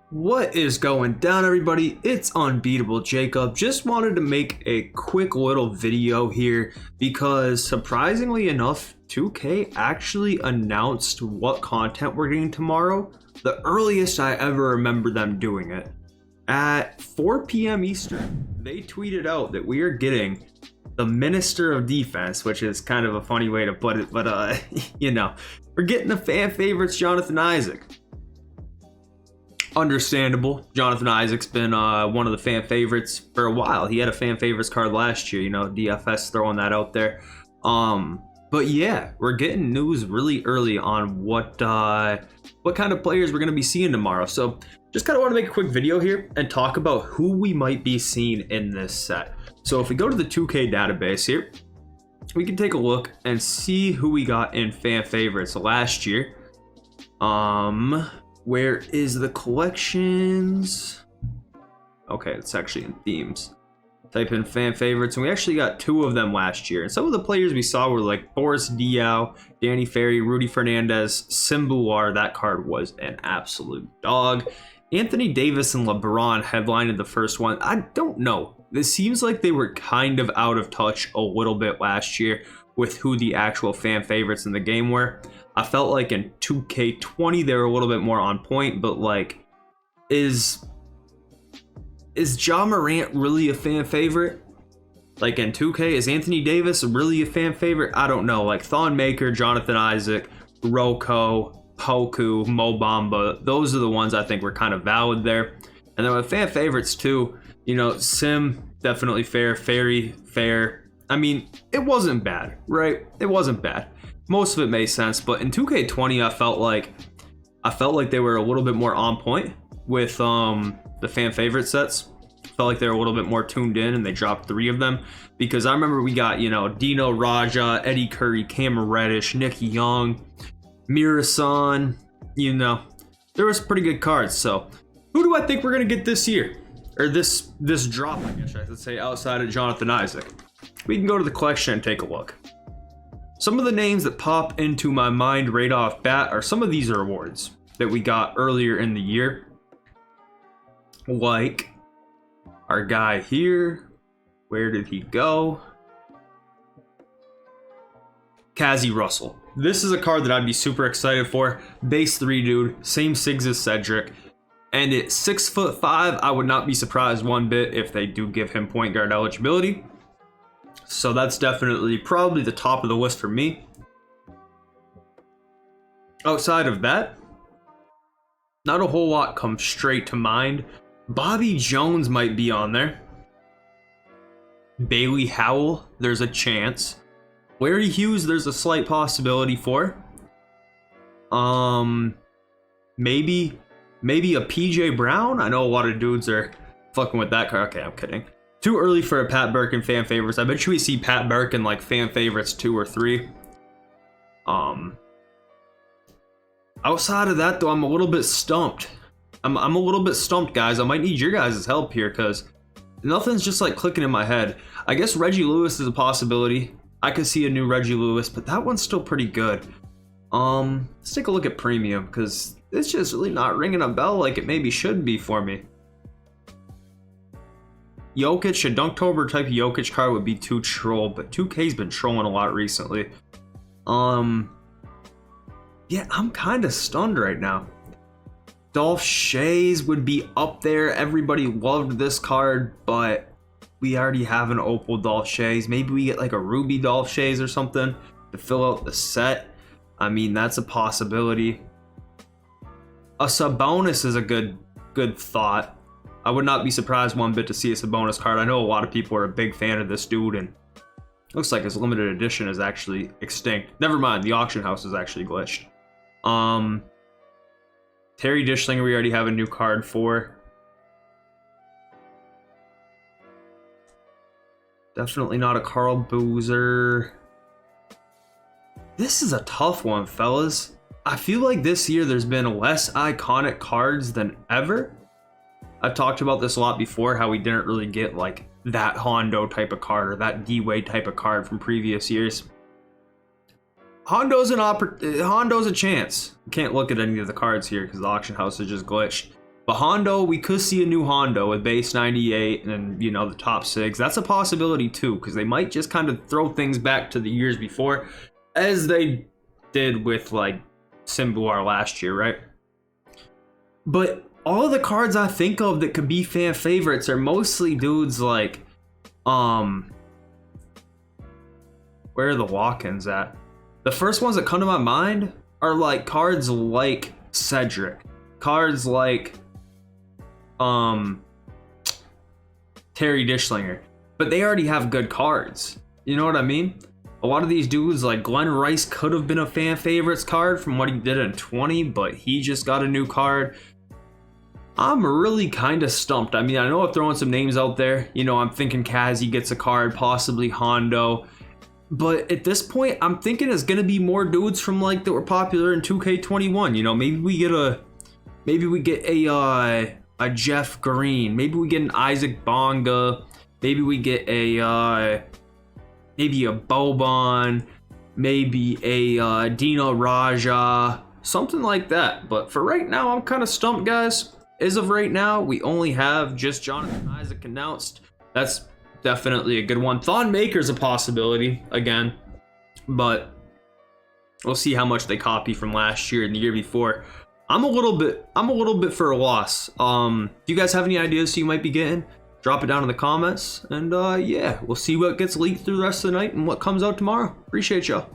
What is going down, everybody? It's Unbeatable Jacob. Just wanted to make a quick little video here because surprisingly enough, 2K actually announced what content we're getting tomorrow, the earliest I ever remember them doing it. At 4 p.m. Eastern, they tweeted out that we are getting the Minister of Defense, which is kind of a funny way to put it, but you know, we're getting the fan favorites, Jonathan Isaac. Understandable. Jonathan Isaac's been one of the fan favorites for a while. He had a fan favorites card last year, you know, DFS throwing that out there. But yeah, we're getting news really early on what kind of players we're going to be seeing tomorrow. So just kind of want to make a quick video here and talk about who we might be seeing in this set. So if we go to the 2K database here, we can take a look and see who we got in fan favorites last year. Where is the collections? Okay, it's actually in themes. Type in fan favorites, and we actually got 2 of them last year. And some of the players we saw were like Boris Diaw, Danny Ferry, Rudy Fernandez, Simbuar. That card was an absolute dog. Anthony Davis and LeBron headlined the first one. I don't know. This seems like they were kind of out of touch a little bit last year with who the actual fan favorites in the game were. I felt like in 2K20 they were a little bit more on point, but like, is Ja Morant really a fan favorite? Like in 2K, is Anthony Davis really a fan favorite? I don't know. Like Thon Maker, Jonathan Isaac, Rocco, Poku, Mo Bamba, those are the ones I think were kind of valid there. And then with fan favorites too, you know, Sim, definitely fair, Fairy, fair. I mean, it wasn't bad, right? It wasn't bad. Most of it made sense, but in 2K20, I felt like they were a little bit more on point with the fan favorite sets. Felt like they were a little bit more tuned in, and they dropped 3 of them because I remember we got, you know, Dino Raja, Eddie Curry, Cameron Reddish, Nick Young, Mirasan. You know, there was pretty good cards. So who do I think we're gonna get this year, or this drop? I guess I should say, outside of Jonathan Isaac. We can go to the collection and take a look. Some of the names that pop into my mind right off bat are some of these awards that we got earlier in the year. Like our guy here. Where did he go? Kazi Russell. This is a card that I'd be super excited for. Base 3 dude, same SIGs as Cedric. And at 6'5", I would not be surprised one bit if they do give him point guard eligibility. So that's definitely probably the top of the list for me. Outside of that, not a whole lot comes straight to mind. Bobby Jones might be on there. Bailey Howell, there's a chance. Larry Hughes, there's a slight possibility for. Maybe a PJ Brown. I know a lot of dudes are fucking with that card. Okay, I'm kidding. Too early for a Pat Burke and fan favorites. I bet you we see Pat Burke in like fan favorites 2 or 3. Outside of that though, I'm a little bit stumped. I'm a little bit stumped, guys. I might need your guys' help here because nothing's just like clicking in my head. I guess Reggie Lewis is a possibility. I could see a new Reggie Lewis, but that one's still pretty good. Let's take a look at premium because it's just really not ringing a bell like it maybe should be for me. Jokic, a Dunktober type Jokic card would be too troll, but 2K's been trolling a lot recently. Yeah, I'm kind of stunned right now. Dolph Shays would be up there. Everybody loved this card, but we already have an Opal Dolph Shays. Maybe we get like a Ruby Dolph Shays or something to fill out the set. I mean, that's a possibility. A Sabonis is a good thought. I would not be surprised one bit to see a Sabonis card. I know a lot of people are a big fan of this dude, and looks like his limited edition is actually extinct. Never mind, the auction house is actually glitched. Terry Dishlinger, we already have a new card for. Definitely not a Carl Boozer. This is a tough one, fellas. I feel like this year there's been less iconic cards than ever. I've talked about this a lot before, how we didn't really get like that Hondo type of card or that D-Wade type of card from previous years. Hondo's a chance. You can't look at any of the cards here because the auction house is just glitched. But Hondo, we could see a new Hondo with base 98 and, you know, the top 6. That's a possibility too, because they might just kind of throw things back to the years before, as they did with, like, Simbuar last year, right? But all of the cards I think of that could be fan favorites are mostly dudes like, where are the walk-ins at? The first ones that come to my mind are like cards like Cedric, cards like Terry Dishlinger, but they already have good cards. You know what I mean? A lot of these dudes like Glenn Rice could have been a fan favorites card from what he did in 20, but he just got a new card. I'm really kind of stumped. I mean, I know I'm throwing some names out there. You know, I'm thinking Kazi gets a card, possibly Hondo. But at this point, I'm thinking it's gonna be more dudes from like that were popular in 2K21. You know, maybe we get a Jeff Green. Maybe we get an Isaac Bonga. Maybe we get a Boban. Maybe a Dino Raja. Something like that. But for right now, I'm kind of stumped, guys. As of right now, we only have just Jonathan Isaac announced. That's definitely a good one. Thon Maker's a possibility again, but we'll see how much they copy from last year and the year before. I'm a little bit for a loss. Do you guys have any ideas who you might be getting? Drop it down in the comments, and yeah, we'll see what gets leaked through the rest of the night and what comes out tomorrow. Appreciate y'all.